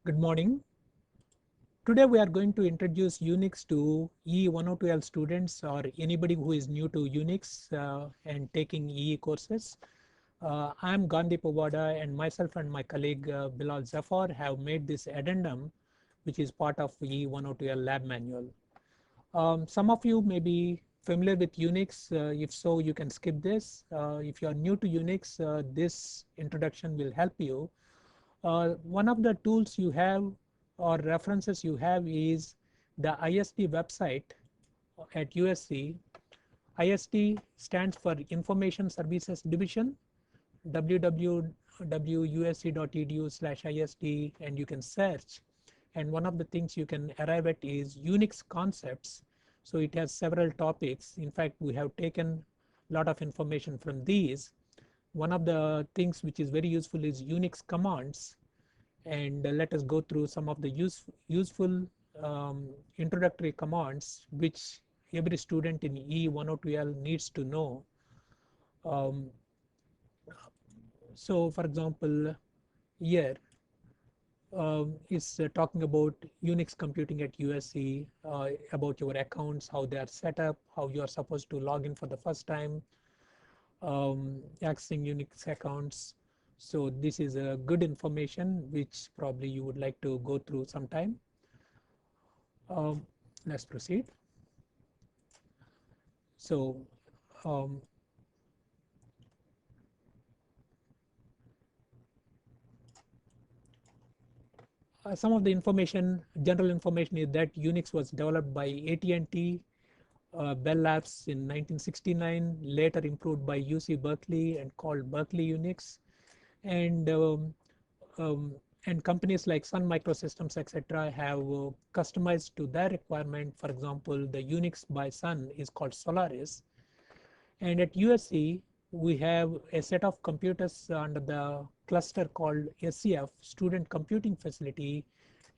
Good morning. Today we are going to introduce Unix to EE102L students or anybody who is new to Unix and taking EE courses. I am Gandhi Puvvada, and myself and my colleague Bilal Zafar have made this addendum, which is part of EE102L lab manual. Some of you may be familiar with Unix. If so, you can skip this. If you are new to Unix, this introduction will help you. One of the tools you have or references you have is the ISD website at USC. ISD stands for Information Services Division, www.usc.edu/ISD, and you can search. And one of the things you can arrive at is Unix concepts. So it has several topics. In fact, we have taken a lot of information from these. One of the things which is very useful is Unix commands, and let us go through some of the useful introductory commands which every student in E102L needs to know. Um, so for example, here is talking about Unix computing at USC, about your accounts, how they are set up, how you are supposed to log in for the first time, accessing Unix accounts. So this is a good information which probably you would like to go through sometime. Let's proceed. So um, some of the information, general information, is that Unix was developed by AT&T Bell Labs in 1969, later improved by UC Berkeley and called Berkeley Unix. And um, and companies like Sun Microsystems, etc., have customized to their requirement. For example, the Unix by Sun is called Solaris. And at USC, we have a set of computers under the cluster called SCF, Student Computing Facility.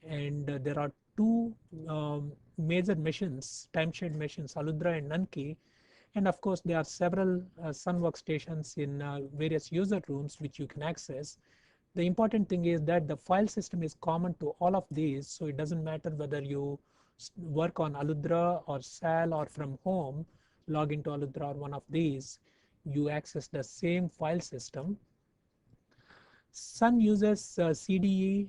And there are two major machines, timeshared machines, Aludra and Nanki. And of course, there are several Sun workstations in various user rooms which you can access. The important thing is that the file system is common to all of these, so it doesn't matter whether you work on Aludra or SAL or from home, log into Aludra or one of these, you access the same file system. Sun uses CDE,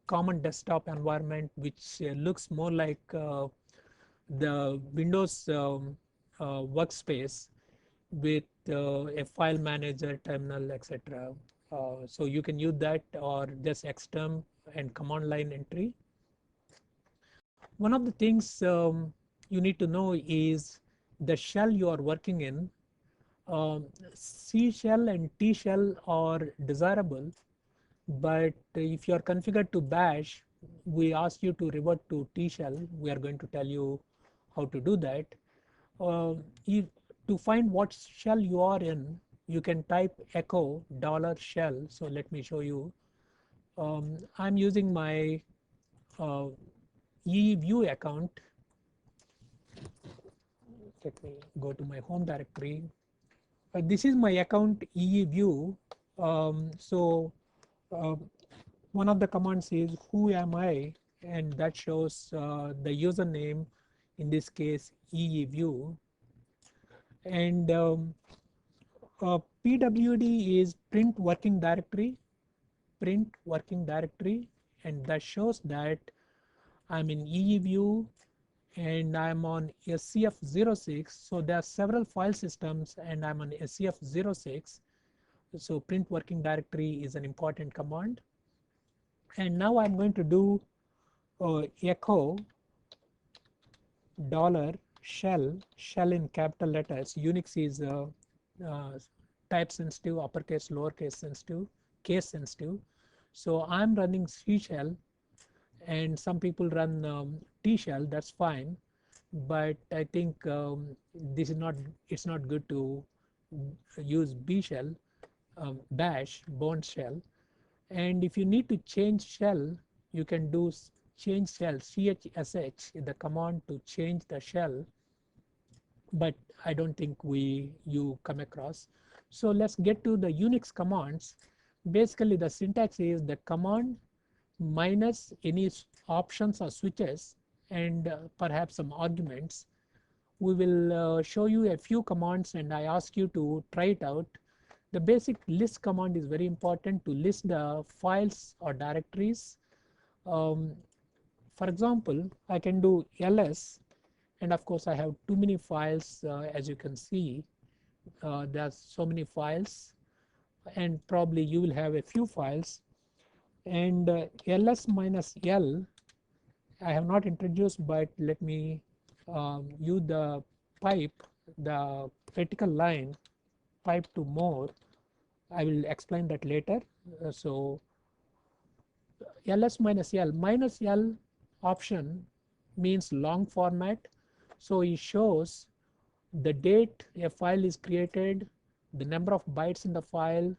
common desktop environment, which looks more like the Windows workspace with a file manager, terminal, etc. So you can use that or just xterm and command line entry. One of the things you need to know is the shell you are working in. C shell and T shell are desirable, but if you are configured to bash, we ask you to revert to T shell. We are going to tell you how to do that. If, to find what shell you are in, you can type echo $shell. So let me show you. I'm using my EView account. Let me go to my home directory. This is my account EView. So one of the commands is who am I, and that shows the username, in this case EView. And PWD is print working directory, and that shows that I'm in EEView and I'm on SCF06. So there are several file systems and I'm on SCF06. So print working directory is an important command. And now I'm going to do echo $shell in capital letters. Unix is type sensitive, uppercase, lowercase sensitive, case sensitive. So I'm running C shell, and some people run T shell. That's fine, but I think this is not. It's not good to use B shell, bash, Bourne shell. And if you need to change shell, you can do change shell, chsh, the command to change the shell, but I don't think you come across. So let's get to the Unix commands. Basically, the syntax is the command minus any options or switches and perhaps some arguments. We will show you a few commands and I ask you to try it out. The basic list command is very important to list the files or directories. Um, for example, I can do ls, and of course I have too many files, as you can see. There's so many files, and probably you will have a few files. And ls minus l I have not introduced, but let me use the pipe, the vertical line, pipe to more. I will explain that later. So ls minus l option means long format. So it shows the date a file is created, the number of bytes in the file,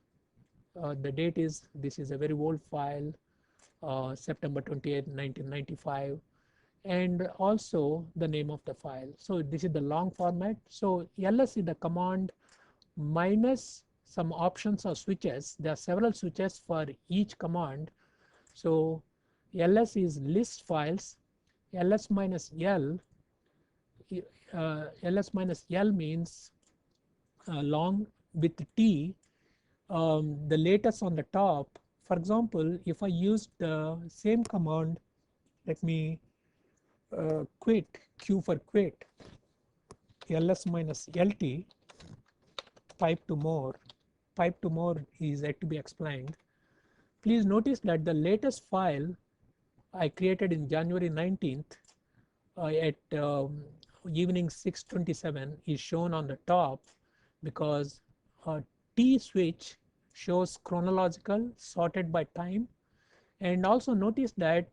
the date is, this is a very old file, September 28, 1995, and also the name of the file. So this is the long format. So ls is the command minus some options or switches. There are several switches for each command. So ls is list files. ls minus l, ls minus l means long with t, the latest on the top. For example, if I use the same command, let me quit, q for quit, ls minus lt, pipe to more. Pipe to more is yet to be explained. Please notice that the latest file I created in January 19th at evening 6:27 is shown on the top because T switch shows chronological sorted by time. And also notice that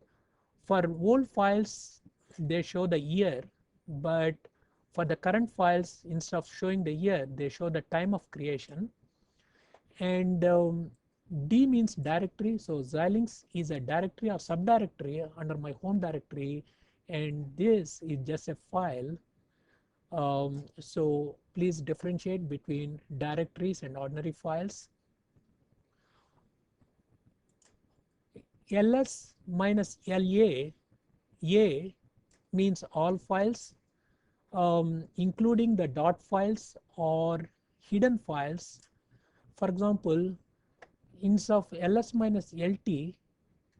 for old files they show the year, but for the current files, instead of showing the year, they show the time of creation. And D means directory. So Xilinx is a directory or subdirectory under my home directory, and this is just a file. So please differentiate between directories and ordinary files. ls minus la, a means all files, including the dot files or hidden files. For example, instead of ls minus lt,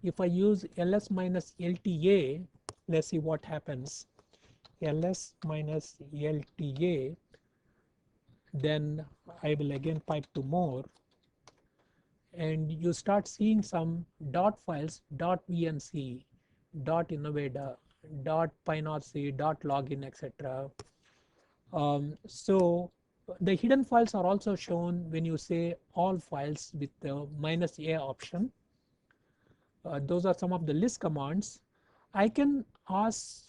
if I use ls minus lta, let's see what happens. ls minus lta, then I will again pipe to more, and you start seeing some dot files, dot vnc, dot innovada, dot pinorc, dot login, etc. So the hidden files are also shown when you say all files with the minus a option. Those are some of the list commands. I can ask,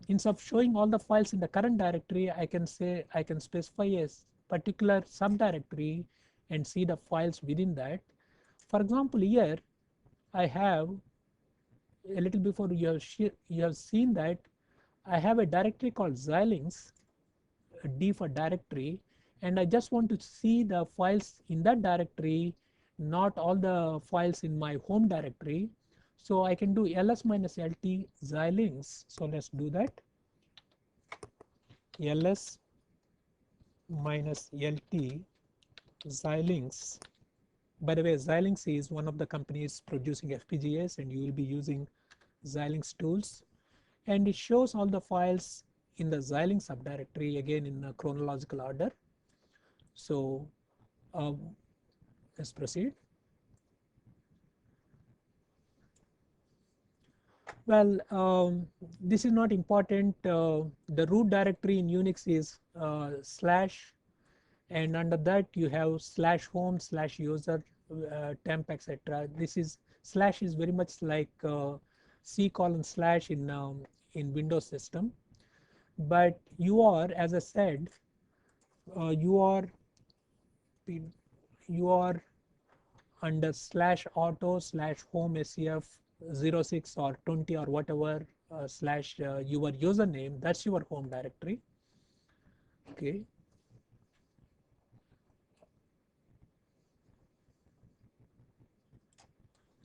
instead of showing all the files in the current directory, I can say, I can specify a particular subdirectory and see the files within that. For example, here I have a little before you have seen that I have a directory called Xilinx, D for directory, and I just want to see the files in that directory, not all the files in my home directory. So I can do ls minus lt Xilinx. So let's do that. ls minus lt Xilinx. By the way, Xilinx is one of the companies producing FPGAs, and you will be using Xilinx tools. And it shows all the files in the Xilinx subdirectory, again in a chronological order. So let's proceed. Well, this is not important. The root directory in Unix is slash, and under that you have slash home, slash user, temp, etc. This is slash is very much like C:/slash in Windows system. But you are, as I said, you are under slash auto slash home SEF 06 or 20 or whatever slash your username. That's your home directory. Okay.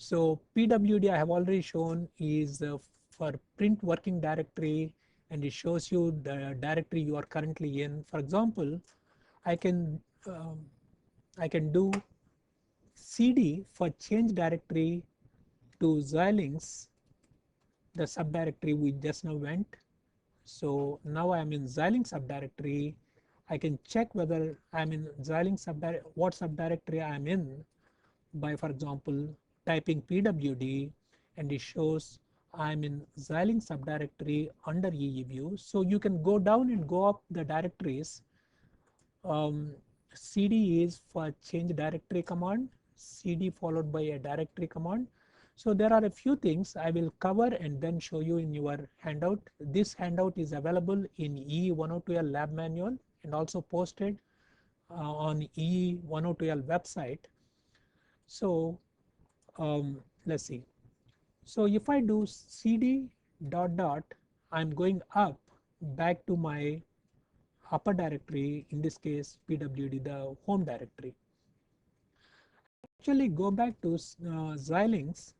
So PWD I have already shown is for print working directory, and it shows you the directory you are currently in. For example, I can um, I can do cd for change directory to Xilinx, the subdirectory we just now went. So now I am in Xilinx subdirectory. I can check whether I'm in Xilinx what subdirectory I am in by, for example, typing pwd, and it shows I'm in Xilinx subdirectory under EEView. So you can go down and go up the directories. cd is for change directory command, cd followed by a directory command. So there are a few things I will cover and then show you in your handout. This handout is available in E102L lab manual and also posted on E102L website. So let's see. So if I do cd dot dot, I'm going up back to my upper directory, in this case pwd, the home directory. Actually go back to Xilinx.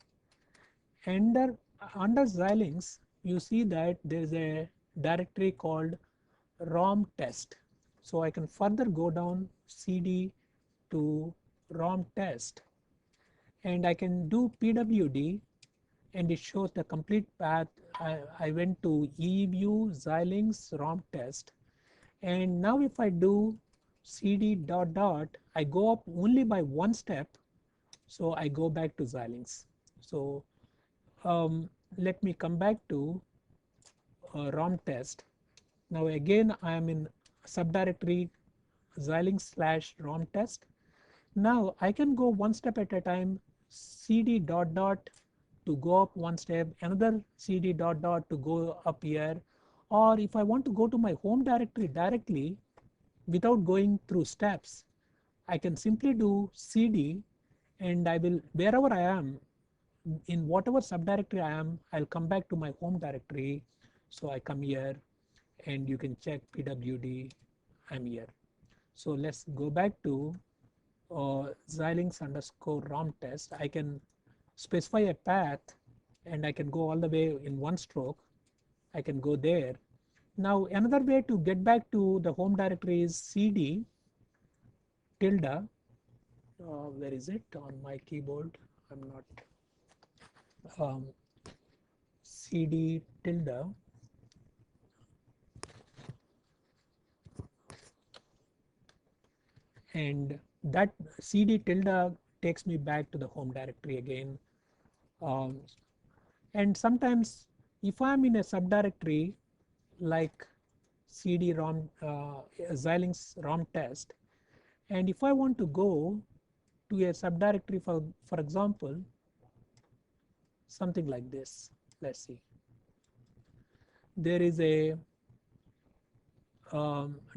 Under Xilinx, you see that there's a directory called ROM test. So I can further go down cd to ROM test, and I can do pwd, and it shows the complete path. I went to EView, Xilinx, ROM test, and now if I do cd dot dot, I go up only by one step, so I go back to Xilinx. So let me come back to ROM test. Now again I am in subdirectory Xilinx / ROM test. Now I can go one step at a time, cd dot dot to go up one step, another cd dot dot to go up here, or if I want to go to my home directory directly without going through steps, I can simply do cd, and I will, wherever I am, in whatever subdirectory I am, I'll come back to my home directory. So I come here and you can check pwd, I'm here. So let's go back to Xilinx underscore ROM test. I can specify a path and I can go all the way in one stroke. I can go there. Now another way to get back to the home directory is cd tilde. Where is it on my keyboard? I'm not. Cd tilde, and that cd tilde takes me back to the home directory again. Um, and sometimes if I'm in a subdirectory like cd rom Xilinx ROM test, and if I want to go to a subdirectory for example something like this, let's see, there is a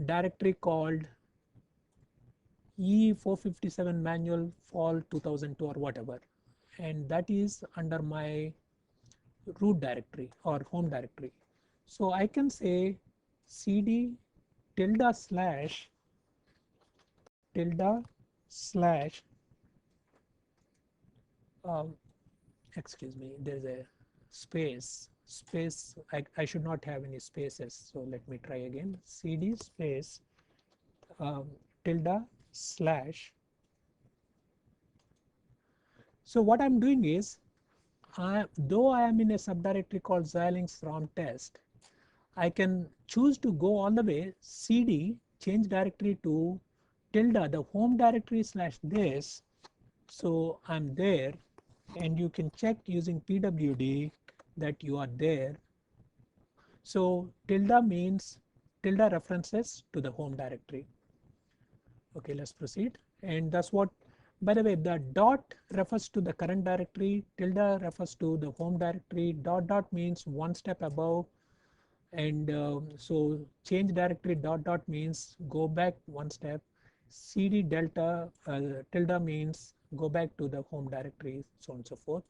directory called E457 manual fall 2002 or whatever, and that is under my root directory or home directory. So I can say cd tilde slash tilde slash um, excuse me, there's a space. I should not have any spaces, so let me try again. Cd space tilde slash. So what I'm doing is, though I am in a subdirectory called Xilinx ROM test, I can choose to go all the way cd change directory to tilde the home directory slash this. So I'm there, and you can check using pwd that you are there. So tilde means tilde references to the home directory. Okay, let's proceed. And that's what, by the way, the dot refers to the current directory, tilde refers to the home directory, dot dot means one step above, and so change directory dot dot means go back one step. Cd delta tilde means go back to the home directory, so on and so forth.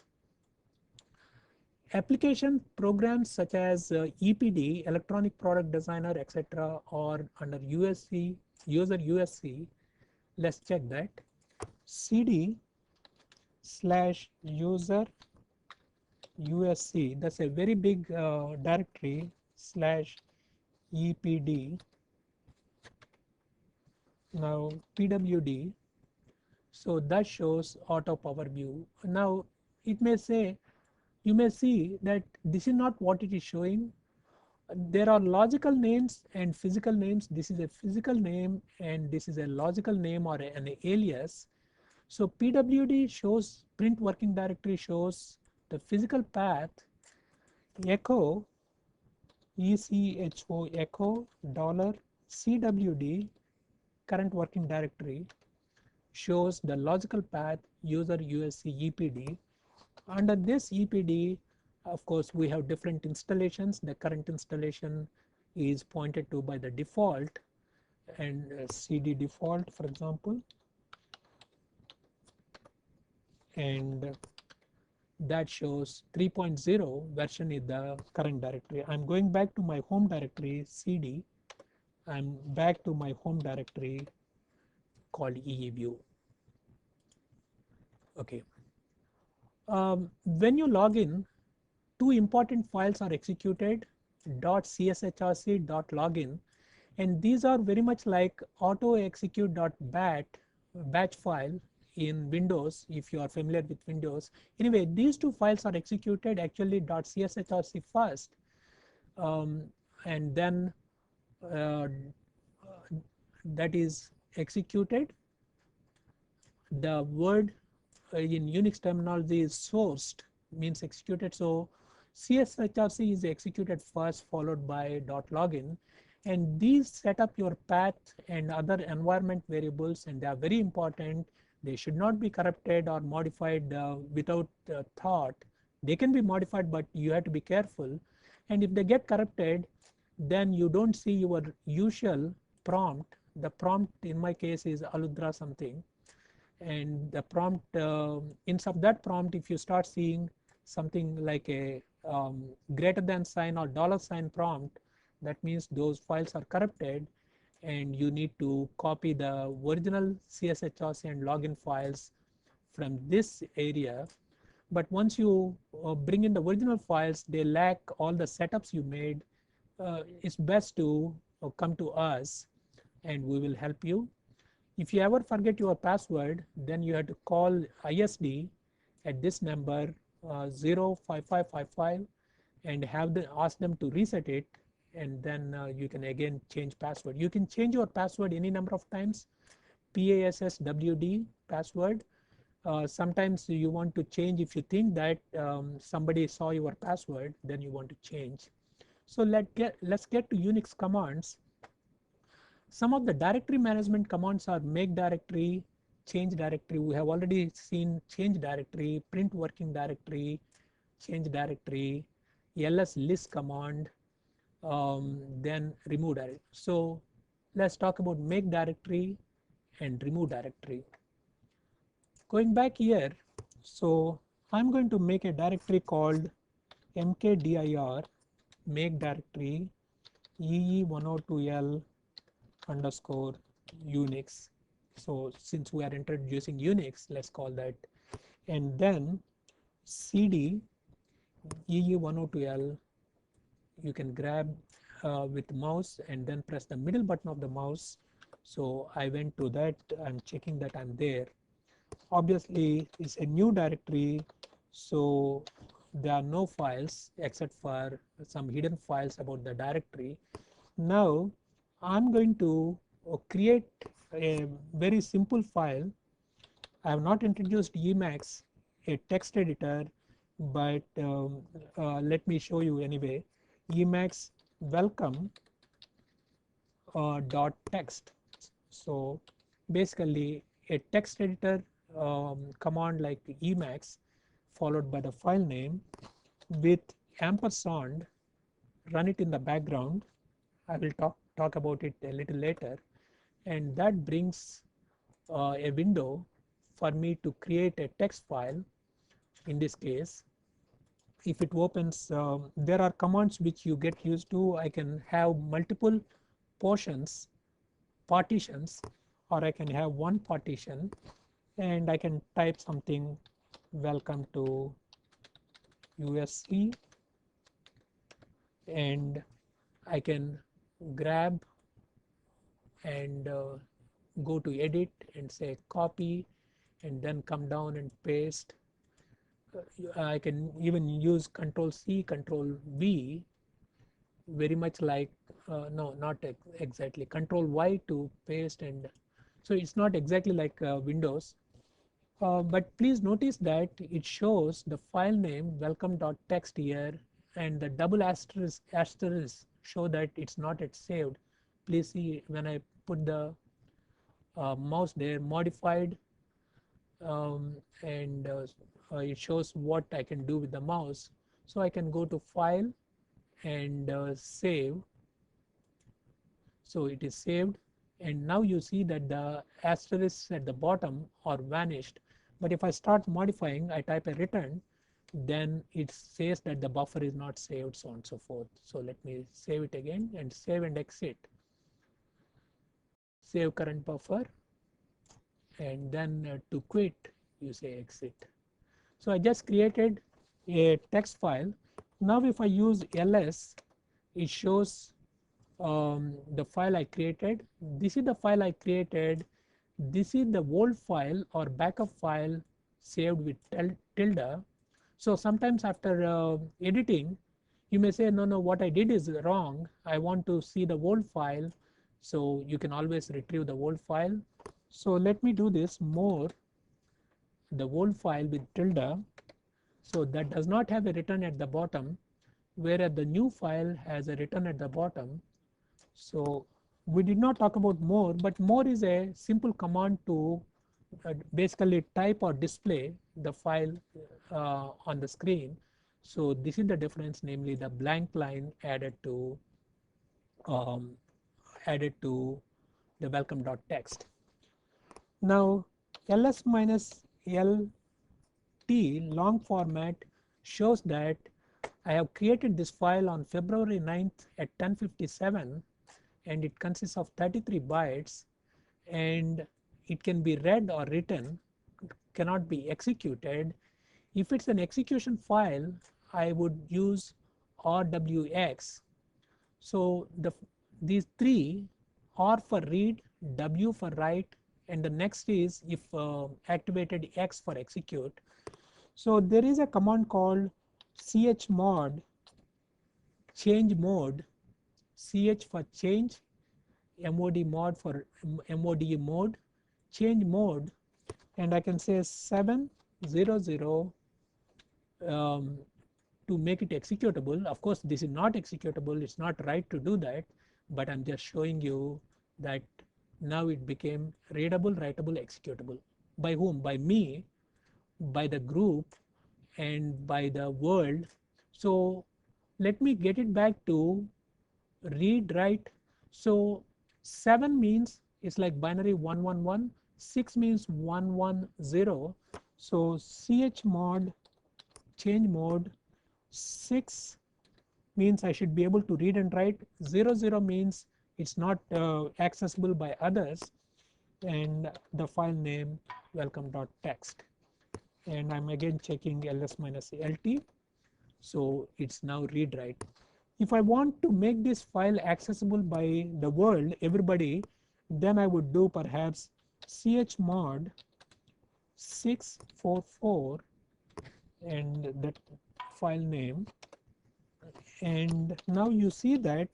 Application programs such as EPD, Electronic Product Designer, etc., or under USC, user USC, let's check that. cd /user usc, that's a very big directory, /epd, now pwd. So that shows auto power view. Now it may say, you may see that this is not what it is showing. There are logical names and physical names. This is a physical name and this is a logical name or an alias. So pwd shows, print working directory shows the physical path echo echo echo $cwd, current working directory, shows the logical path user usc epd. Under this epd, of course, we have different installations. The current installation is pointed to by the default, and cd default, for example, and that shows 3.0 version is the current directory. I'm going back to my home directory cd. I'm back to my home directory called eeview. Okay. When you log in, two important files are executed, .cshrc, .login, and these are very much like auto execute.bat batch file in Windows, if you are familiar with Windows. Anyway, these two files are executed actually .cshrc first, and then that is executed. The word in Unix terminology is sourced, means executed. So cshrc is executed first, followed by .login, and these set up your path and other environment variables, and they are very important. They should not be corrupted or modified without thought. They can be modified, but you have to be careful. And if they get corrupted, then you don't see your usual prompt. The prompt in my case is aludra something, and the prompt, inside that prompt, if you start seeing something like a greater than sign or $sign prompt, that means those files are corrupted, and you need to copy the original cshrc and login files from this area. But once you bring in the original files, they lack all the setups you made. It's best to come to us and we will help you. If you ever forget your password, then you have to call ISD at this number 05555 and ask them to reset it, and then you can again change password. You can change your password any number of times. PASSWD password. Sometimes you want to change if you think that somebody saw your password, then you want to change. So let's get to Unix commands. Some of the directory management commands are make directory, change directory. We have already seen change directory, print working directory, change directory, ls list command, then remove directory. So let's talk about make directory and remove directory. Going back here, so I'm going to make a directory called mkdir make directory ee102l underscore Unix. So since we are introducing Unix, let's call that, and then cd ee102l. You can grab with mouse and then press the middle button of the mouse. So I went to that, I'm checking that I'm there. Obviously it's a new directory, so there are no files except for some hidden files about the directory. Now I'm going to create a very simple file. I have not introduced Emacs, a text editor, but let me show you anyway. Emacs welcome dot text. So basically a text editor command like Emacs followed by the file name with ampersand, run it in the background. I will talk about it a little later, and that brings a window for me to create a text file. In this case, if it opens, there are commands which you get used to. I can have multiple portions, partitions, or I can have one partition, and I can type something welcome to USC, and I can grab and go to edit and say copy and then come down and paste. I can even use Control C, Control V, very much like no, not exactly, Control Y to paste, and so it's not exactly like Windows. But please notice that it shows the file name welcome.txt here, and the double asterisk show that it's not yet saved. Please see when I put the mouse there, modified, and it shows what I can do with the mouse. So I can go to file and save. So it is saved, and now you see that the asterisks at the bottom are vanished. But if I start modifying, I type a return, then it says that the buffer is not saved, so on and so forth. So let me save it again and save and exit. Save current buffer, and then to quit you say exit. So I just created a text file. Now if I use ls, it shows the file I created. This is the file I created. This is the old file or backup file saved with tilde. So sometimes after editing, you may say, no, what I did is wrong. I want to see the old file. So you can always retrieve the old file. So let me do this, more the old file with tilde. So that does not have a return at the bottom, whereas the new file has a return at the bottom. So we did not talk about more, but more is a simple command to basically type or display the file on the screen. So this is the difference, namely the blank line added to um, the welcome.txt. Now ls minus lt long format shows that I have created this file on February 9th at 10:57, and it consists of 33 bytes, and it can be read or written, cannot be executed. If it's an execution file, I would use RWX. So these three, R for read, W for write, and the next is if activated X for execute. So there is a command called chmod change mode, ch for change, mod for mode mode, change mode, and I can say 700 to make it executable. Of course this is not executable, it's not right to do that, but I'm just showing you that now it became readable, writable, executable. By whom? By me, by the group, and by the world. So let me get it back to read write. So 7 means it's like binary 111, 6 means 110. So chmod change mode 6 means I should be able to read and write. 00 means it's not accessible by others, and the file name welcome.txt. And I'm again checking ls minus lt. So it's now read write. If I want to make this file accessible by the world, everybody, then I would do perhaps chmod 644 and that file name. And now you see that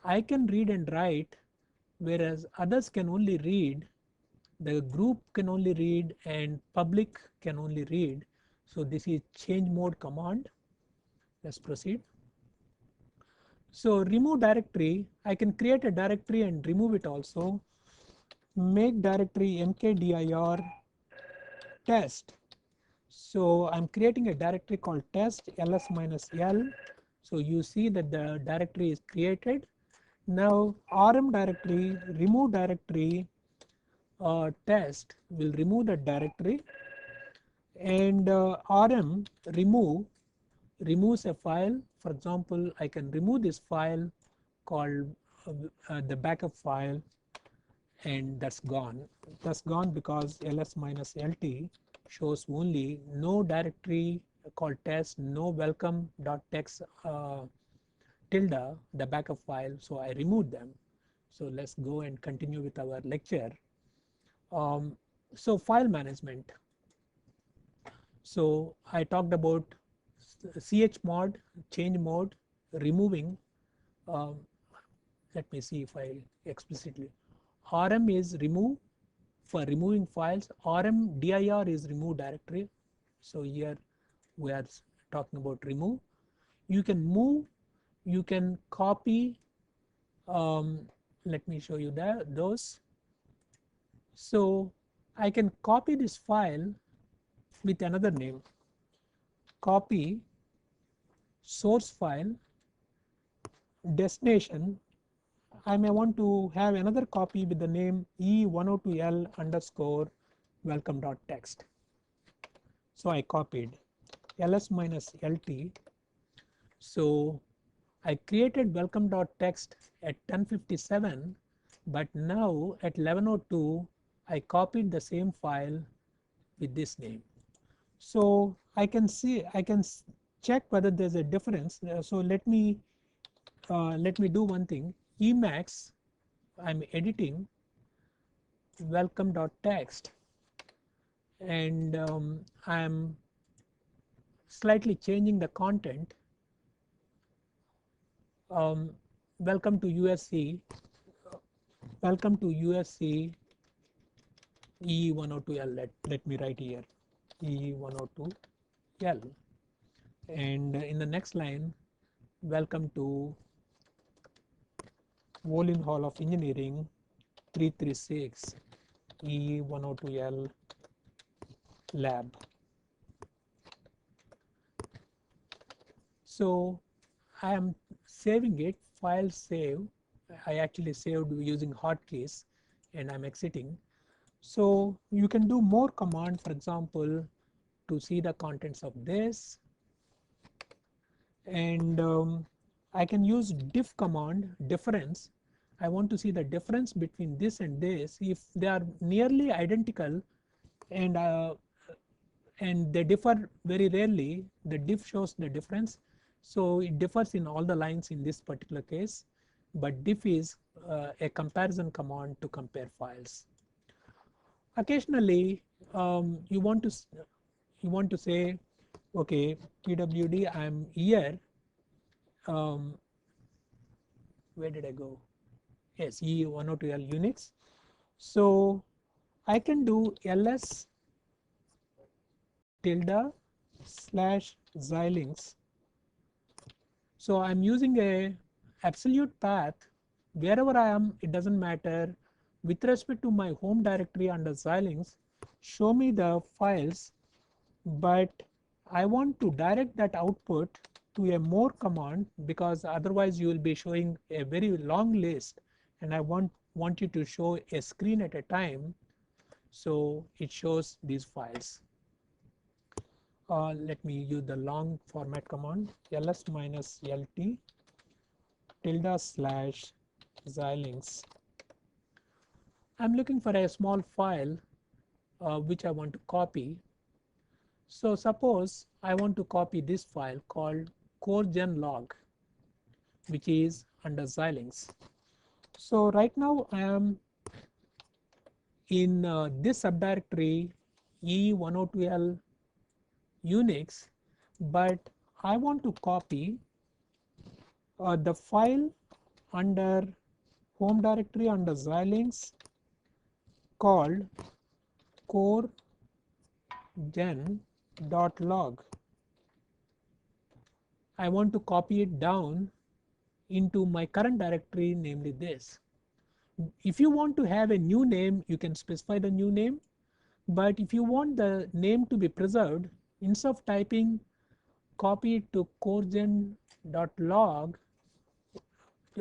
I can read and write, whereas others can only read, the group can only read, and public can only read. So this is change mode command. Let's proceed. So remove directory, I can create a directory and remove it also. Make directory mkdir test. So I'm creating a directory called test ls minus l. So you see that the directory is created. Now rm directory, remove directory, test will remove that directory, and rm remove removes a file. For example, I can remove this file called the backup file, and that's gone. That's gone because ls minus lt shows only no directory called test, no welcome.txt tilde, the backup file, so I removed them. So let's go and continue with our lecture. So file management. So I talked about chmod, change mode, removing. Um, Let me see if I explicitly. RM is remove for removing files. RM dir is remove directory. So here we are talking about remove. You can move, you can copy. Let me show you those. So I can copy this file with another name. Copy source file destination. I may want to have another copy with the name e102l underscore welcome.txt. So I copied ls minus lt. So I created welcome.txt at 10:57, but now at 11:02 I copied the same file with this name. So I can see, I can check whether there's a difference. So let me do one thing. Emacs, I'm editing welcome.txt, and I'm slightly changing the content. Um, welcome to USC. Welcome to USC E102L. Let me write here E102L. And in the next line, welcome to Wolin Hall of Engineering 336 E102L lab. So I am saving it, file save. I actually saved using hotkeys and I'm exiting. So you can do more command, for example, to see the contents of this. And I can use diff command, difference. I want to see the difference between this and this. If they are nearly identical and they differ very rarely, the diff shows the difference. So it differs in all the lines in this particular case, but diff is a comparison command to compare files. Occasionally, you want to say, okay, pwd, I'm here. Where did I go? Yes, E102L Unix. So I can do ls tilde slash Xilinx. So I'm using a absolute path. Wherever I am, it doesn't matter. With respect to my home directory under Xilinx, show me the files, but I want to direct that output to a more command, because otherwise you will be showing a very long list, and I want you to show a screen at a time. So it shows these files. Let me use the long format command, ls minus lt tilde slash Xilinx. I'm looking for a small file which I want to copy. So suppose I want to copy this file called coregenlog, which is under Xilinx. So right now I am in this subdirectory E102L Unix, but I want to copy the file under home directory under Xilinx called coregen.log. I want to copy it down into my current directory, namely this. If you want to have a new name, you can specify the new name. But if you want the name to be preserved, instead of typing copy it to coregen.log,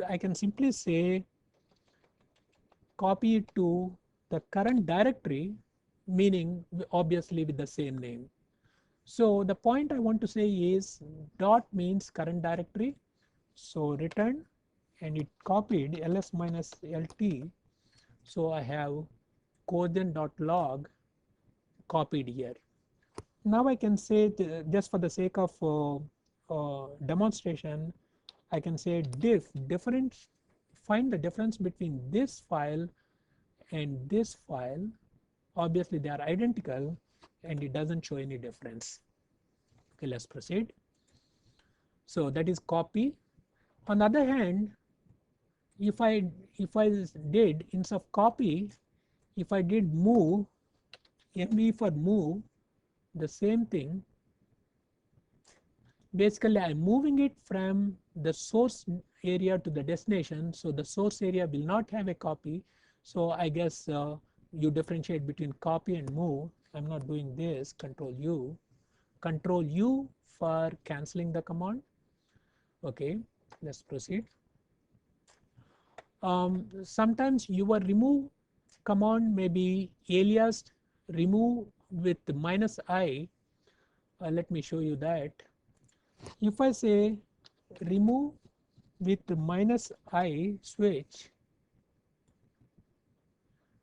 I can simply say copy it to the current directory, meaning obviously with the same name. So the point I want to say is dot means current directory. So return, and it copied ls minus lt. So I have quotient.log copied here. Now I can say, just for the sake of demonstration, I can say difference, find the difference between this file and this file. Obviously they are identical and it doesn't show any difference. Okay, let's proceed. So that is copy. On the other hand, if I did, instead of copy, if I did move, ME for move, the same thing. Basically I'm moving it from the source area to the destination, so the source area will not have a copy. So I guess you differentiate between copy and move. I'm not doing this. Control U for cancelling the command. Okay, let's proceed. Sometimes your remove command may be aliased remove with -i. Let me show you that. If I say remove with -i switch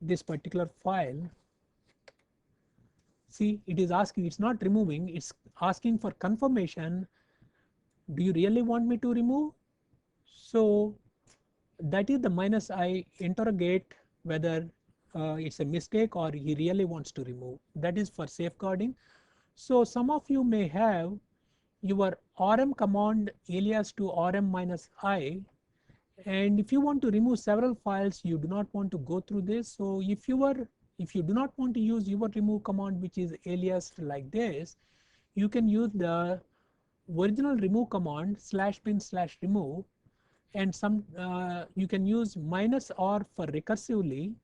this particular file, see, it is asking, it's not removing, it's asking for confirmation. Do you really want me to remove? So that is the -i interrogate whether it's a mistake or he really wants to remove. That is for safeguarding. So some of you may have your rm command alias to rm-i, and if you want to remove several files, you do not want to go through this. So if you do not want to use your remove command, which is aliased like this, you can use the original remove command /bin/remove, and you can use -r for recursively,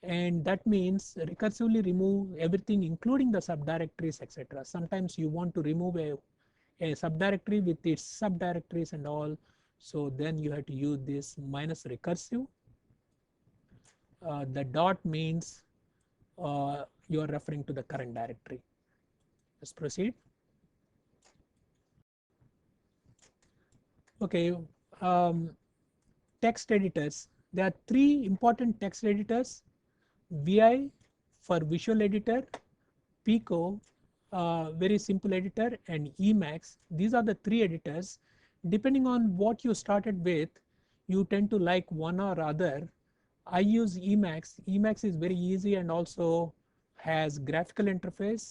and that means recursively remove everything including the subdirectories, etc. Sometimes you want to remove a subdirectory with its subdirectories and all, so then you have to use this -recursive. The dot means you are referring to the current directory. Let's proceed. Okay, text editors. There are three important text editors: VI for visual editor, Pico, very simple editor, and Emacs. These are the three editors. Depending on what you started with, you tend to like one or other. I use Emacs. Emacs is very easy and also has graphical interface.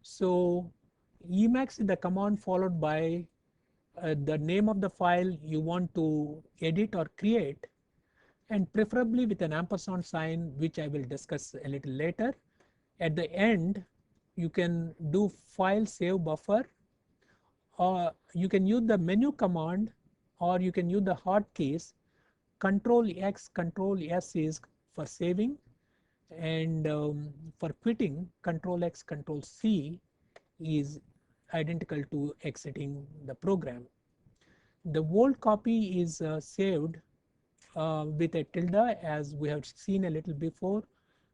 So Emacs is the command followed by the name of the file you want to edit or create, and preferably with an ampersand sign, which I will discuss a little later. At the end, you can do file save buffer, or you can use the menu command, or you can use the hotkeys. Control X, Control S is for saving, and for quitting, Control X, Control C is identical to exiting the program. The old copy is saved with a tilde, as we have seen a little before.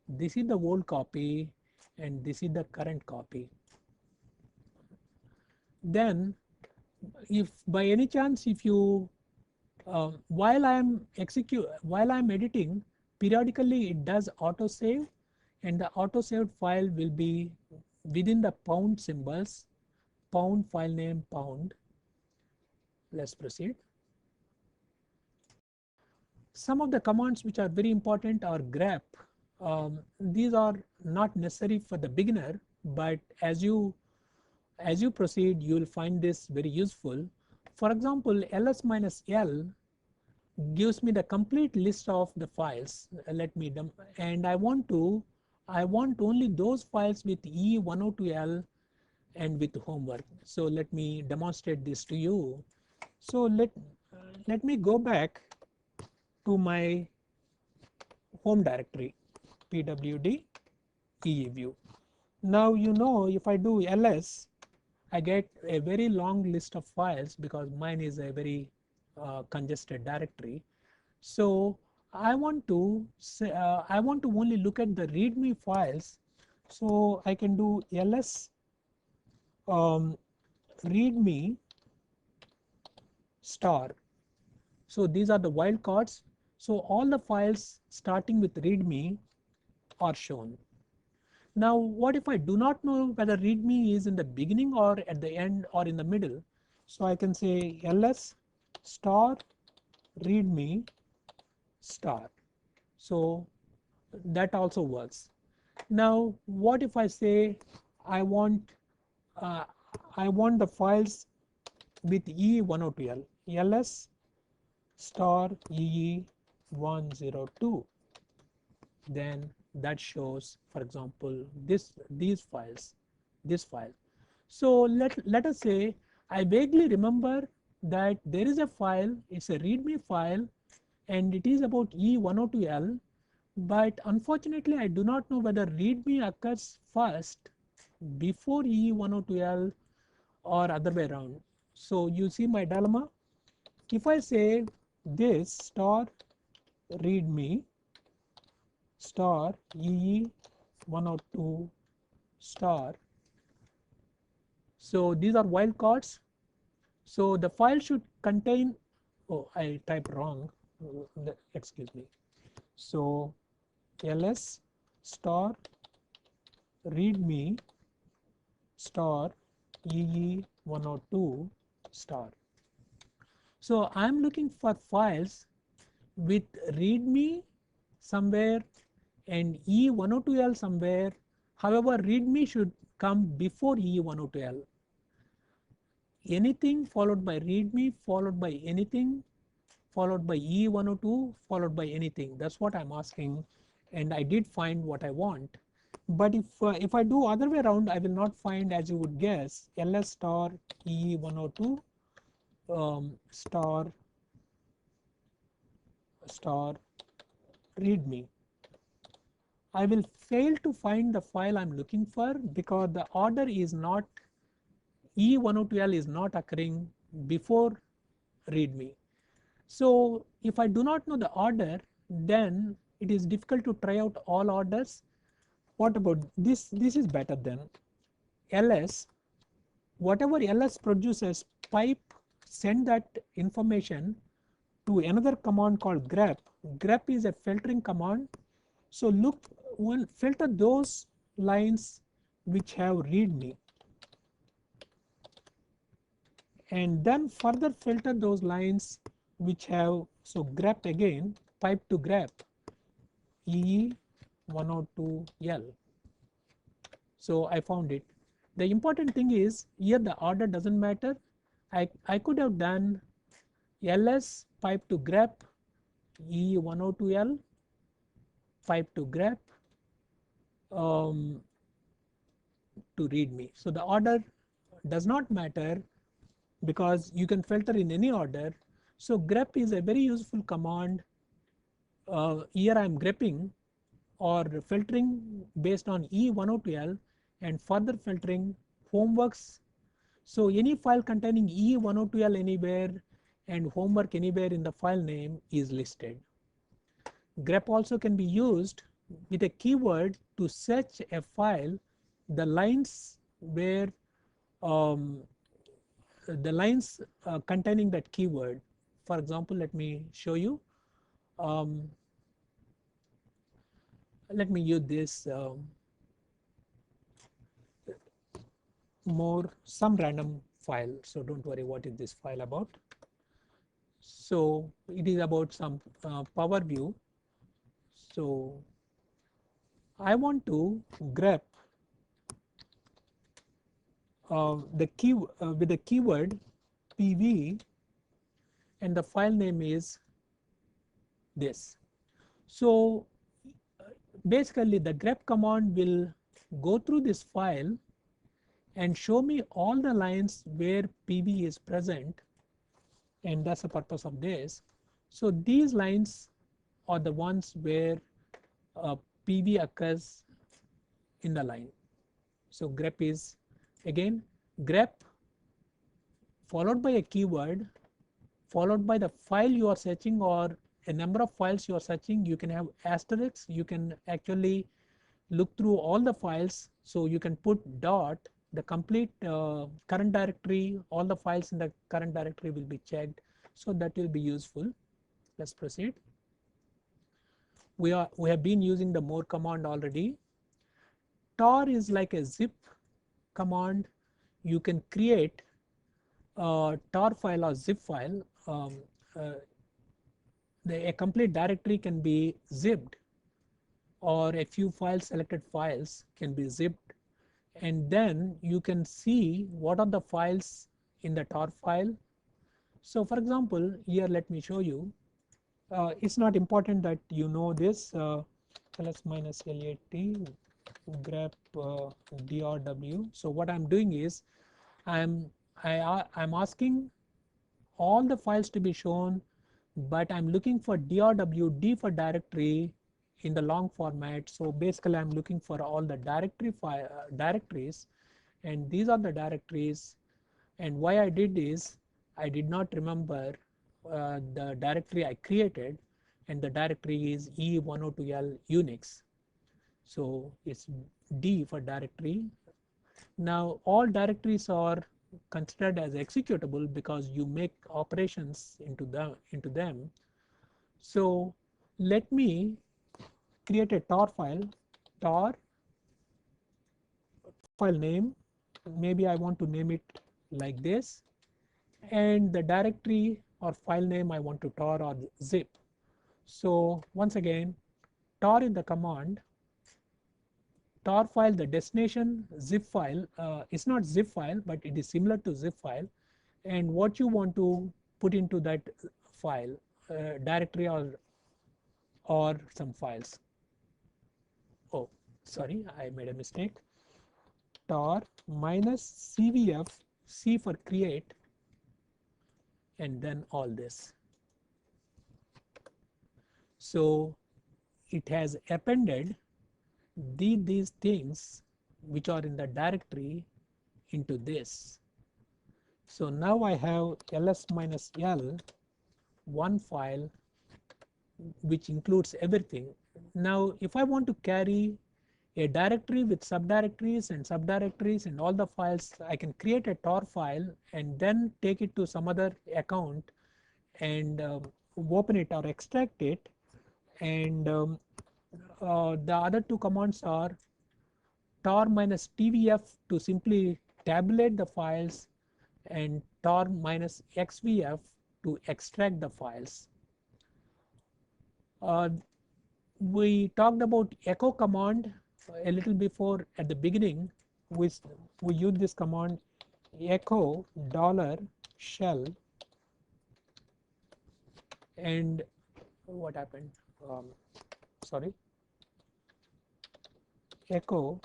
This is the old copy and this is the current copy. Then if by any chance, if you while I'm editing, periodically it does autosave, and the autosaved file will be within the pound symbols, pound file name pound. Let's proceed. Some of the commands which are very important are grep. These are not necessary for the beginner, but as you proceed, you will find this very useful. For example, ls-l gives me the complete list of the files. Let me and I want only those files with E102L and with homework. So let me demonstrate this to you. So let me go back to my home directory, pwd eeview. Now you know, if I do ls, I get a very long list of files because mine is a very congested directory. So I want to only look at the readme files. So I can do ls readme star. So these are the wildcards. So all the files starting with readme are shown. Now what if I do not know whether readme is in the beginning or at the end or in the middle? So I can say ls star readme star. So that also works. Now what if I say I want uh, the files with EE102L, ls star EE102, then that shows, for example, these files, this file. So let us say I vaguely remember that there is a file, it's a readme file, and it is about E102L, but unfortunately I do not know whether readme occurs first before E102L or other way around. So you see my dilemma. If I say this star readme star EE102 star, so these are wildcards. So the file should contain, oh I typed wrong, excuse me. So ls star readme star EE102 star. So I'm looking for files with readme somewhere and E102L somewhere. However, readme should come before E102L. Anything followed by readme followed by anything followed by E102 followed by anything. That's what I'm asking, and I did find what I want. But if I do other way around, I will not find, as you would guess, ls star E102 star star readme. I will fail to find the file I'm looking for because the order is not, E102L is not occurring before readme. So if I do not know the order, then it is difficult to try out all orders. What about this? This is better than ls. Whatever ls produces, pipe send that information to another command called grep. Grep is a filtering command. So look, we'll filter those lines which have readme, and then further filter those lines which have, so grep again, pipe to grep EE102L. So I found it. The important thing is here the order doesn't matter. I could have done ls pipe to grep EE102L pipe to grep to readme. So the order does not matter because you can filter in any order. So grep is a very useful command. Here I am grepping or filtering based on E102L and further filtering homeworks. So any file containing E102L anywhere and homework anywhere in the file name is listed. Grep also can be used with a keyword to search a file, the lines where containing that keyword. For example, let me show you. Let me use this some random file. So don't worry, what is this file about? So it is about some power view. So I want to grep with the keyword pv, and the file name is this. So basically the grep command will go through this file and show me all the lines where pv is present, and that's the purpose of this. So these lines are the ones where pv occurs in the line. So grep is again grep followed by a keyword followed by the file you are searching or a number of files you are searching. You can have asterisks. You can actually look through all the files. So you can put dot, the complete current directory, all the files in the current directory will be checked. So that will be useful. Let's proceed. we have been using the more command already. Tar is like a zip command. You can create a tar file or zip file. Uh, a complete directory can be zipped, or a few file selected files can be zipped, and then you can see what are the files in the tar file. So for example, here let me show you. It's not important that you know this. ls minus lat grep drw. So what I'm doing is I'm asking all the files to be shown, but I'm looking for drw, d for directory, in the long format. So basically I'm looking for all the directories, and these are the directories. And why I did is I did not remember the directory I created, and the directory is E102L Unix. So it's D for directory. Now all directories are considered as executable because you make operations into them. So let me create a tar file, tar file name. Maybe I want to name it like this, and the directory or file name I want to tar or zip. So once again, tar in the command, tar file, the destination zip file is not zip file, but it is similar to zip file, and what you want to put into that file, directory or some files. Oh, sorry, I made a mistake. Tar minus cvf, c for create, and then all this. So it has appended these things which are in the directory into this. So now I have ls minus l, one file which includes everything. Now if I want to carry a directory with subdirectories and all the files, I can create a tar file and then take it to some other account and open it or extract it. And the other two commands are tar minus tvf to simply tabulate the files, and tar minus xvf to extract the files. We talked about echo command a little before at the beginning. We use this command echo $shell, and what happened? Sorry, echo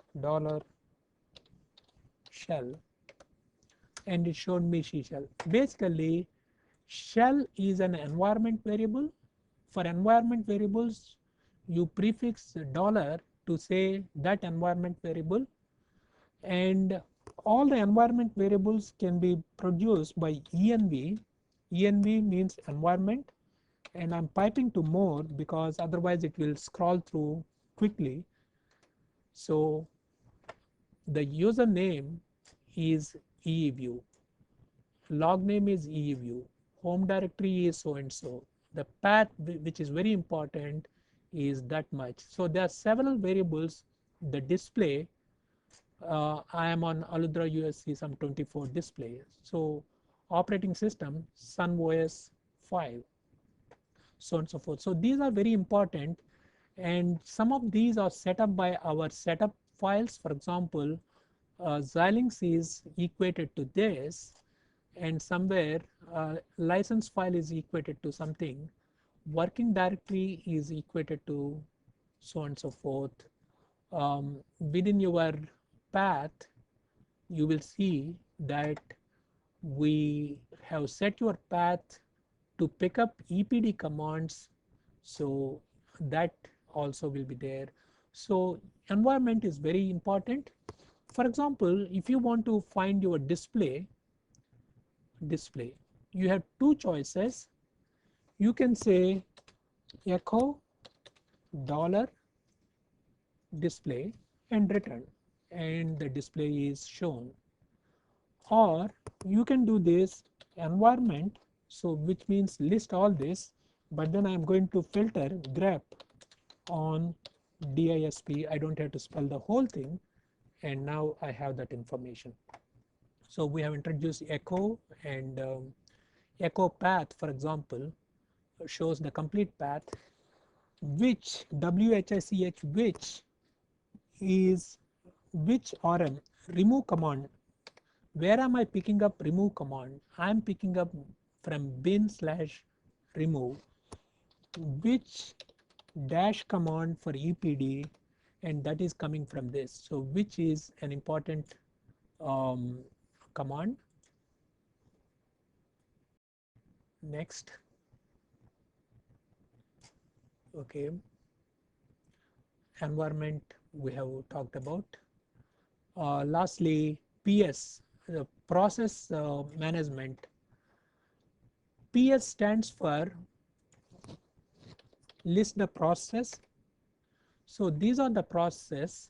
$shell, and it showed me C shell. Basically, shell is an environment variable. For environment variables, you prefix dollar to say that environment variable, and all the environment variables can be produced by env. Env means environment, and I'm piping to more because otherwise it will scroll through quickly. So the username is eeview, log name is eeview, home directory is so and so, the path, which is very important, is that much. So there are several variables. The display, I am on Aludra USC some 24 display. So operating system Sun OS 5, so on and so forth. So these are very important, and some of these are set up by our setup files. For example, Xilinx is equated to this, and somewhere license file is equated to something, working directory is equated to so on and so forth. Within your path, you will see that we have set your path to pick up EPD commands, so that also will be there. So environment is very important. For example, if you want to find your display, you have two choices. You can say echo $display and return, and the display is shown. Or you can do this environment, so which means list all this, but then I am going to filter grep on disp. I don't have to spell the whole thing, and now I have that information. So we have introduced echo, and echo path, for example, shows the complete path, which which, is which rm remove command. Where am I picking up remove command? I am picking up from bin/remove, which dash command for EPD, and that is coming from this. So which is an important command. Next, okay, environment we have talked about. Lastly, PS, process management. PS stands for list the process. So these are the process,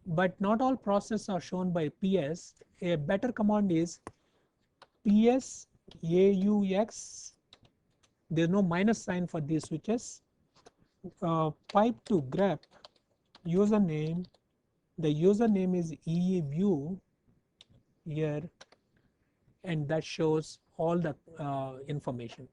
but not all processes are shown by PS. A better command is PS AUX. There's no minus sign for these switches. Pipe to grep username. The username is EView here, and that shows all the information.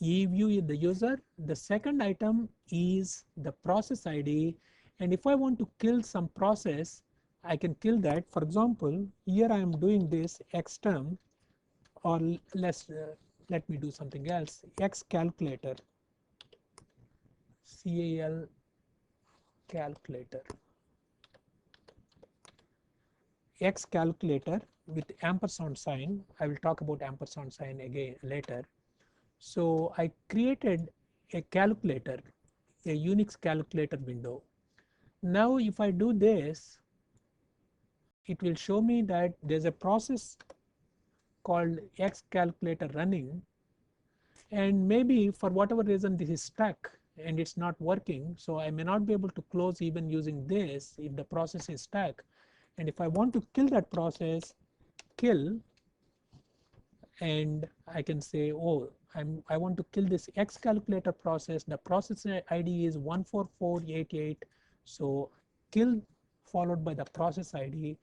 EView is the user. The second item is the process ID, and if I want to kill some process, I can kill that. For example, here I am doing this xterm, or let me do something else. X calculator, CAL calculator, X calculator with ampersand sign. I will talk about ampersand sign again later. So I created a calculator, a Unix calculator window. Now if I do this, it will show me that there's a process called X calculator running, and maybe for whatever reason this is stuck and it's not working, so I may not be able to close even using this if the process is stuck. And if I want to kill that process, kill, and I can say, oh, I want to kill this X calculator process. The process ID is 14488. So kill followed by the process ID,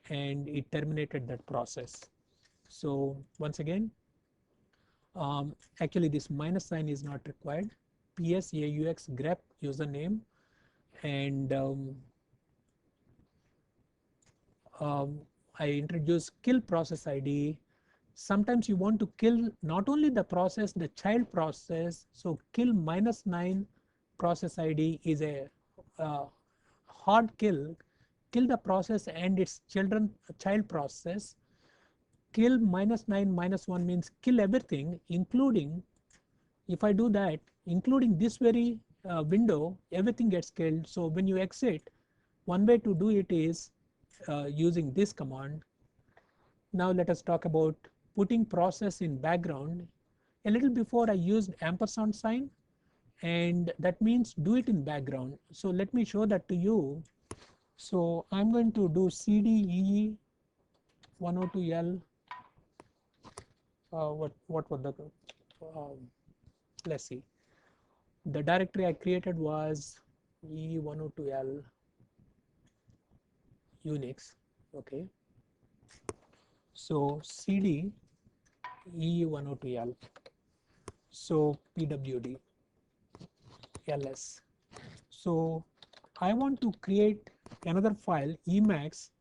and it terminated that process. So once again, actually this minus sign is not required. PS AUX grep username, and I introduce kill process ID. Sometimes you want to kill not only the process, the child process. So kill -9 process ID is a hard kill. Kill the process and its child process. Kill -9 -1 means kill everything, including, if I do that, including this very window, everything gets killed. So when you exit, one way to do it is using this command. Now let us talk about putting process in background. A little before I used ampersand sign, and that means do it in background. So let me show that to you. So I'm going to do cd ee102l. What was the let's see. The directory I created was ee102l Unix. Okay. So cd ee102l. So pwd ls. So I want to create another file, Emacs,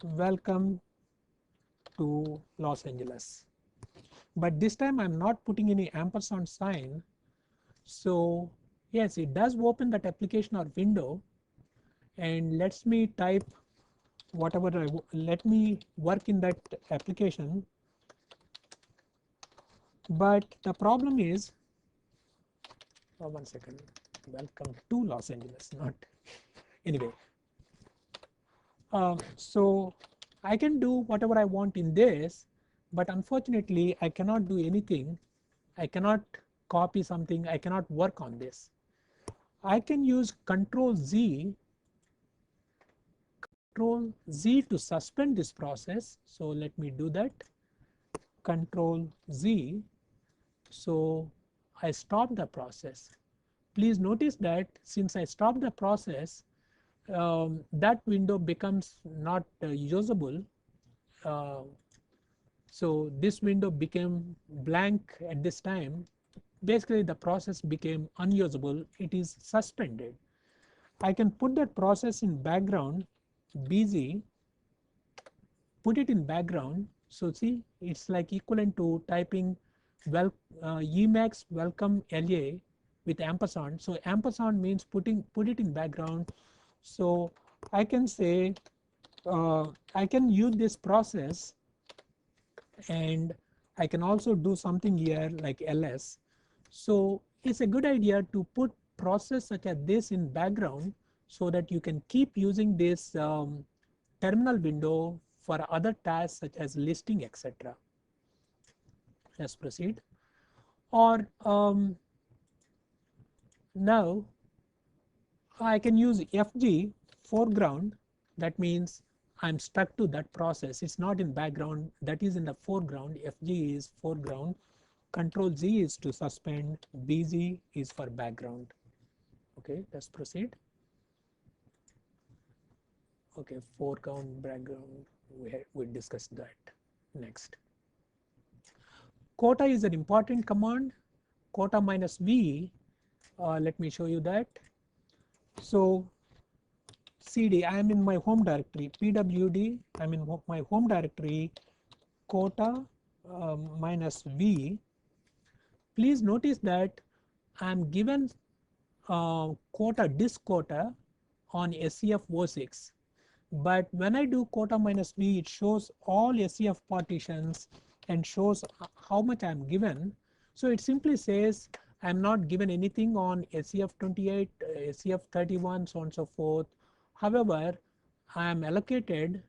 welcome to Los Angeles. But this time I'm not putting any ampersand sign. So yes, it does open that application or window, and lets me type whatever let me work in that application. But the problem is, one second, welcome to Los Angeles, not anyway. So I can do whatever I want in this, but unfortunately I cannot do anything. I cannot copy something. I cannot work on this. I can use Control Z to suspend this process. So let me do that. Control Z. So I stop the process. Please notice that since I stopped the process, that window becomes not usable. Uh, so this window became blank at this time. Basically, the process became unusable. It is suspended. I can put that process in background, busy, put it in background. So see, it's like equivalent to typing well Emacs welcome LA with ampersand. So ampersand means put it in background. So I can say I can use this process, and I can also do something here like ls. So it's a good idea to put process such as this in background so that you can keep using this terminal window for other tasks such as listing, etc. Let's proceed. Or now I can use FG foreground. That means I'm stuck to that process. It's not in background, that is in the foreground. FG is foreground. Control Z is to suspend. BZ is for background. Okay, let's proceed. Okay, foreground, background, we discussed that. Next. Quota is an important command. Quota minus V, let me show you that. So CD, I am in my home directory, pwd, I am in my home directory, quota minus V. Please notice that I am given quota, disk quota on SCF06. But when I do quota minus V, it shows all SCF partitions and shows how much I am given. So it simply says I am not given anything on SCF28, SCF31, so on and so forth. However, I am allocated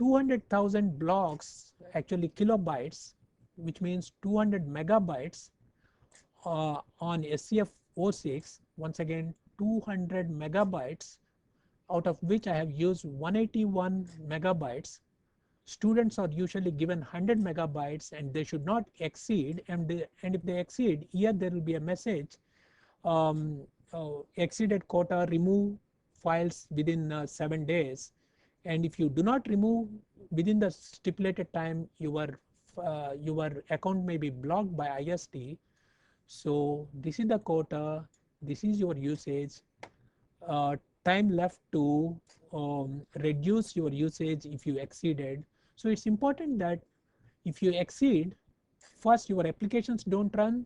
200,000 blocks, actually kilobytes, which means 200 megabytes on SCF06. Once again, 200 megabytes, out of which I have used 181 megabytes. Students are usually given 100 megabytes and they should not exceed, and if they exceed, here there will be a message, exceeded quota, remove files within 7 days. And if you do not remove within the stipulated time, your account may be blocked by ISD. So this is the quota, this is your usage. Time left to reduce your usage if you exceeded. So it's important that if you exceed, first your applications don't run.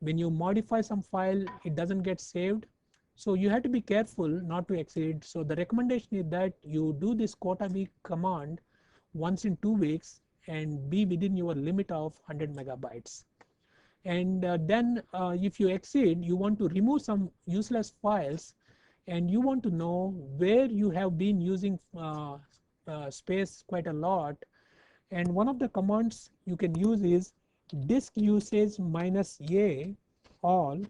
When you modify some file, it doesn't get saved. So you have to be careful not to exceed. So the recommendation is that you do this quota week command once in 2 weeks and be within your limit of 100 megabytes. And then if you exceed, you want to remove some useless files, and you want to know where you have been using space quite a lot. And one of the commands you can use is disk usage minus a all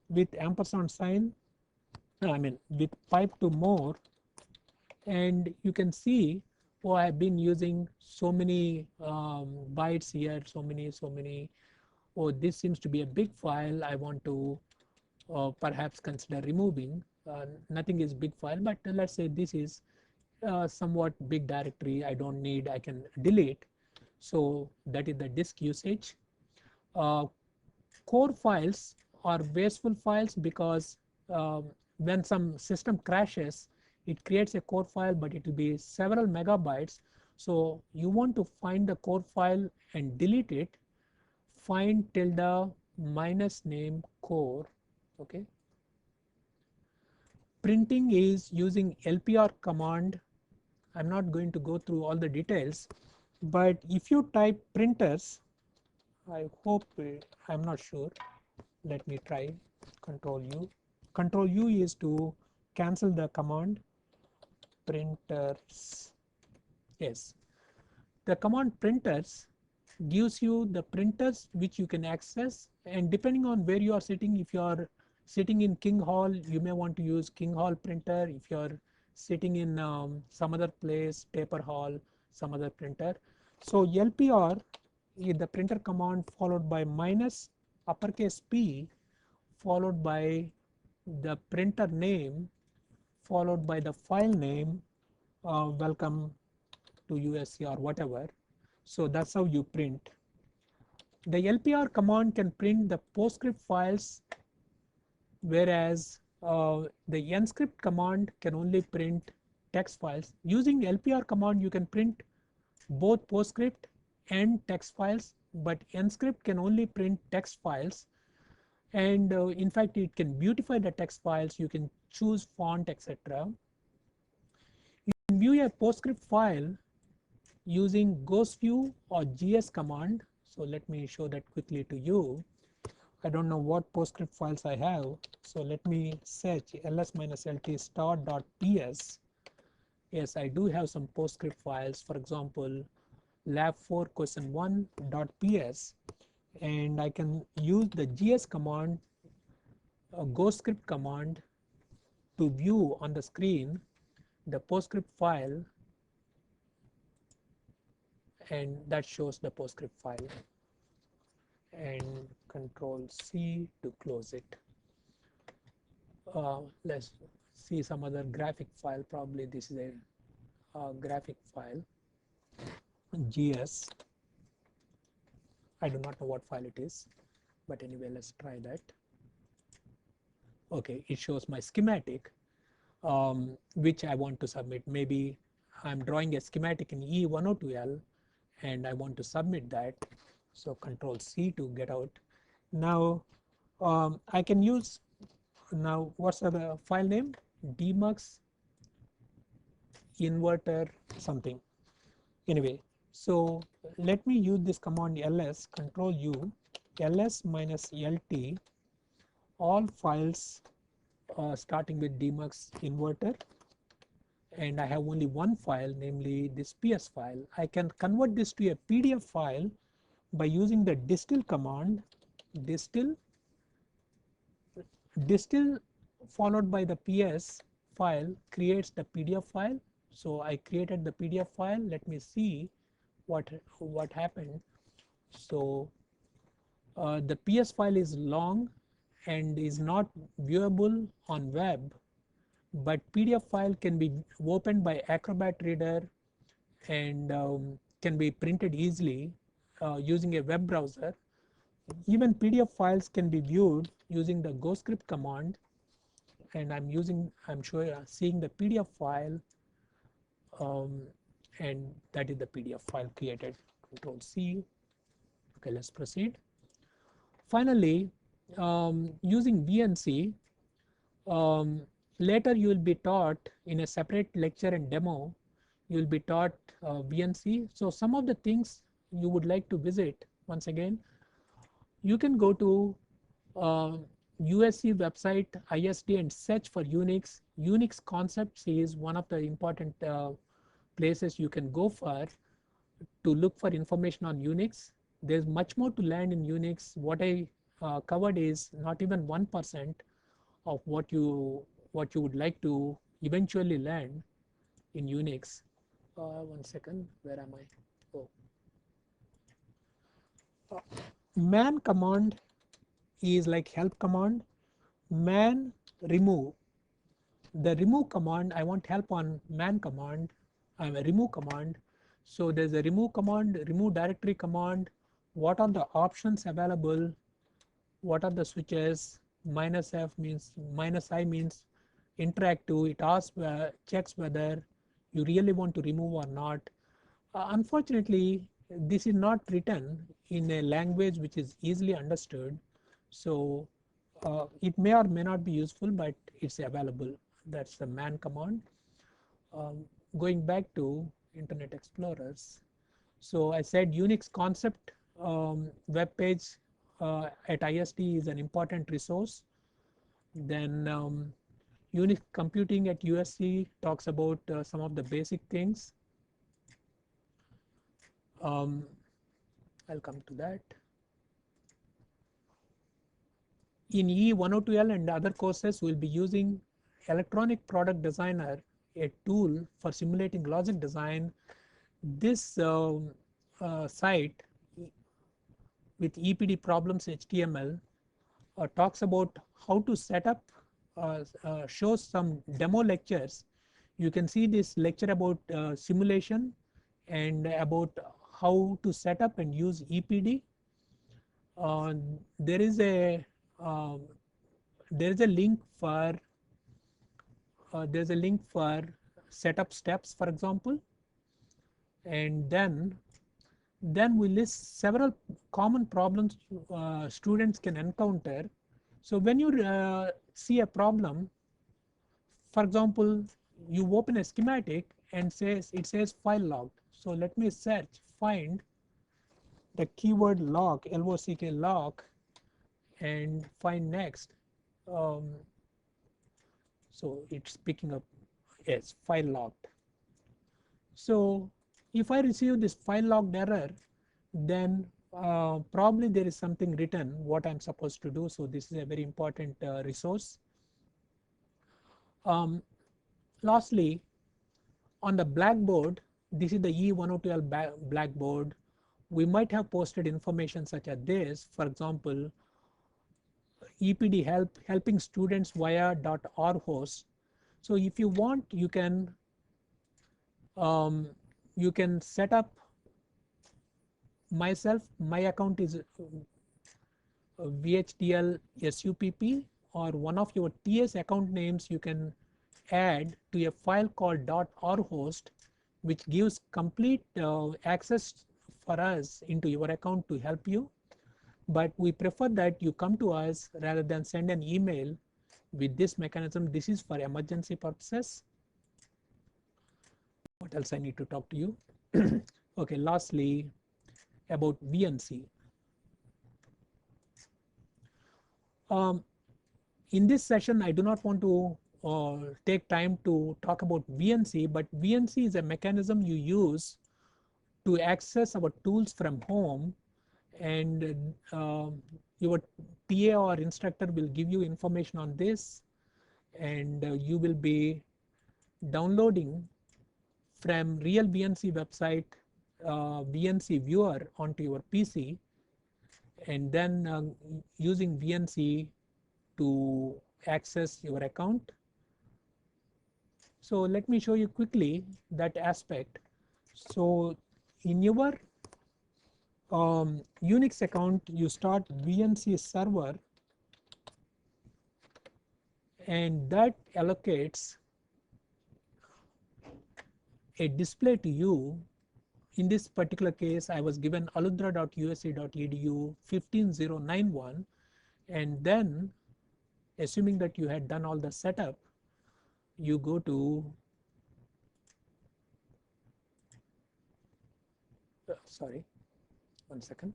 with ampersand sign, I mean with pipe to more, and you can see, oh, I've been using so many bytes here, so many. Oh, this seems to be a big file. I want to perhaps consider removing. Nothing is big file, but let's say this is somewhat big directory. I don't need, I can delete. So that is the disk usage. Core files are wasteful files because when some system crashes, it creates a core file, but it will be several megabytes. So you want to find the core file and delete it. Find tilde minus name core. Okay. Printing is using LPR command. I'm not going to go through all the details, but if you type printers, I hope, I'm not sure. Let me try Control U. Control U is to cancel the command printers. Yes, the command printers gives you the printers which you can access, and depending on where you are sitting, if you are sitting in King Hall, you may want to use King Hall printer. If you are sitting in some other place, Paper Hall, some other printer. So LPR is the printer command followed by minus uppercase P followed by the printer name followed by the file name, welcome to USC or whatever. So that's how you print. The LPR command can print the PostScript files, whereas the nscript command can only print text files. Using LPR command, you can print both PostScript and text files, but nscript can only print text files. And in fact, it can beautify the text files. You can choose font, etc. You can view a PostScript file using ghostview or gs command. So let me show that quickly to you. I don't know what PostScript files I have, so let me search ls-lt start.ps. Yes, I do have some PostScript files, for example lab4 question1.ps, and I can use the gs command, ghostscript command, to view on the screen the PostScript file, and that shows the PostScript file, and control C to close it. Let's see some other graphic file. Probably this is a graphic file, gs. I do not know what file it is, but anyway, let's try that. Okay, it shows my schematic, which I want to submit. Maybe I'm drawing a schematic in E102L and I want to submit that. So control C to get out. Now I can use, now what's the file name? Demux inverter something. Anyway, so let me use this command ls, control U, ls-lt, all files starting with demux inverter, and I have only one file, namely this ps file. I can convert this to a PDF file by using the distill command. Distill followed by the ps file creates the PDF file. So I created the PDF file. Let me see what happened. So the PS file is long and is not viewable on web, but PDF file can be opened by Acrobat Reader and can be printed easily using a web browser. Even PDF files can be viewed using the ghostscript command, and I'm seeing the PDF file, and that is the PDF file created. Control C. Okay, let's proceed. Finally, using VNC, later you will be taught in a separate lecture and demo, you will be taught VNC. So some of the things you would like to visit, once again, you can go to USC website ISD and search for Unix. Unix concepts is one of the important places you can go for to look for information on Unix. There's much more to learn in Unix. What I covered is not even 1% of what you would like to eventually learn in Unix. One second, where am I? Oh. Man command is like help command. Man remove. The remove command, I want help on man command. I'm a remove command. So there's a remove command, remove directory command. What are the options available? What are the switches? -F means, -I means interactive. It asks, checks whether you really want to remove or not. Unfortunately, this is not written in a language which is easily understood. So it may or may not be useful, but it's available. That's the man command. Going back to Internet Explorers. So I said Unix concept web page at ISD is an important resource. Then Unix computing at USC talks about some of the basic things. I'll come to that. In E102L and other courses, we'll be using Electronic Product Designer, a tool for simulating logic design. This site with EPD problems HTML talks about how to set up, shows some demo lectures. You can see this lecture about simulation and about how to set up and use EPD. Uh, there is a uh, there is a link for setup steps, for example, and then we list several common problems students can encounter. So when you see a problem, for example, you open a schematic and it says file logged. So let me search, find the keyword log, L-O-C-K, log, and find next. Um, so it's picking up, yes, file logged. So if I receive this file logged error, then probably there is something written what I'm supposed to do. So this is a very important resource. Lastly, on the blackboard, this is the E102L blackboard. We might have posted information such as this. For example, EPD helping students via .rhost. So if you want, you can set up myself. My account is VHDL SUPP, or one of your TS account names you can add to a file called .rhost, which gives complete access for us into your account to help you. But we prefer that you come to us rather than send an email with this mechanism. This is for emergency purposes. What else I need to talk to you? Okay, lastly, about VNC. In this session, I do not want to take time to talk about VNC, but VNC is a mechanism you use to access our tools from home, and your TA or instructor will give you information on this, and you will be downloading from real VNC website VNC viewer onto your PC, and then using VNC to access your account. So let me show you quickly that aspect. So in your Unix account, you start VNC server, and that allocates a display to you. In this particular case, I was given aludra.usa.edu 15091, and then assuming that you had done all the setup, you go to sorry, one second.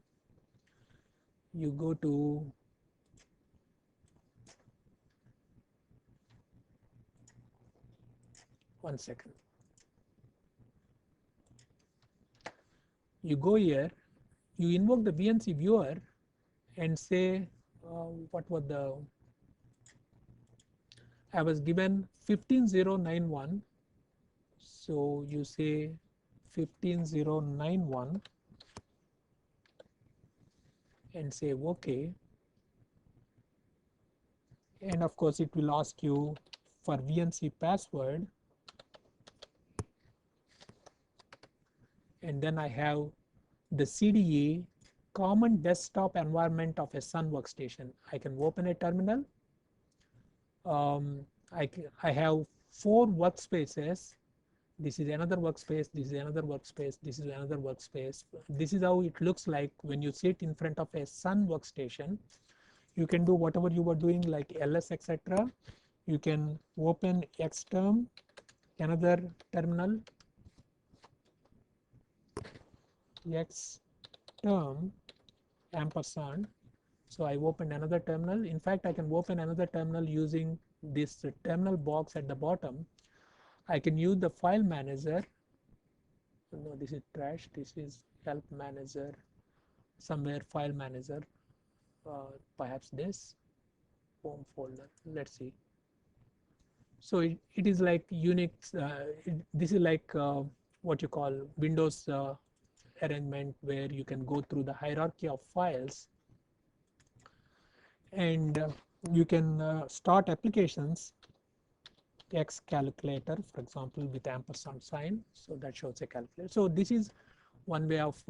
You go to one second. You go here, you invoke the VNC viewer and say what was the, I was given 15091, so you say 15091 and say OK, and of course it will ask you for VNC password, and then I have the CDE common desktop environment of a Sun workstation. I can open a terminal. I have 4 workspaces. This is another workspace, this is another workspace, this is another workspace. This is how it looks like when you sit in front of a Sun workstation. You can do whatever you were doing, like ls, etc. You can open xterm, another terminal, xterm ampersand. So I opened another terminal. In fact, I can open another terminal using this terminal box at the bottom. I can use the file manager. No, this is trash. This is help manager, somewhere file manager, perhaps this home folder. Let's see. So it is like Unix. This is like what you call Windows arrangement, where you can go through the hierarchy of files. and you can start applications X calculator, for example, with ampersand sign. So that shows a calculator. So this is one way of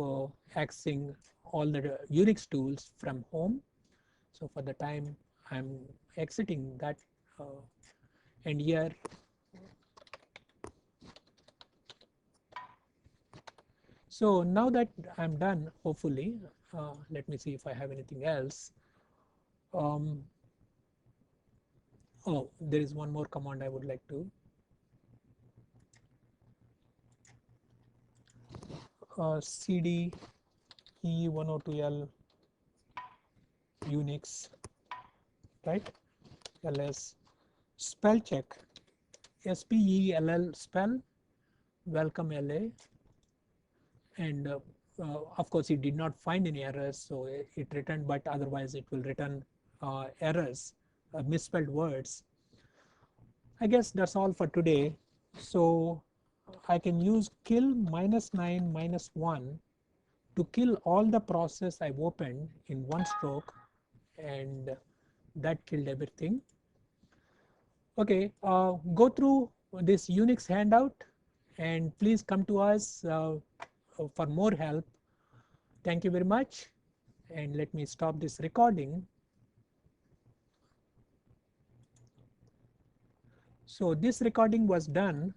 accessing all the Unix tools from home. So for the time I'm exiting that, and here so now that I'm done, hopefully, let me see if I have anything else. Um, oh, there is one more command I would like to. CD E102L Unix, right? ls spell check, spell spell welcome LA, and of course it did not find any errors, so it returned, but otherwise it will return errors, misspelled words. I guess that's all for today. So I can use kill -9 -1 to kill all the process I've opened in one stroke, and that killed everything. Okay, go through this Unix handout and please come to us for more help. Thank you very much, and let me stop this recording. So this recording was done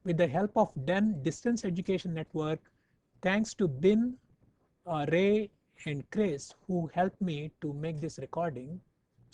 with the help of DEN Distance Education Network, thanks to Bin, Ray and Chris, who helped me to make this recording.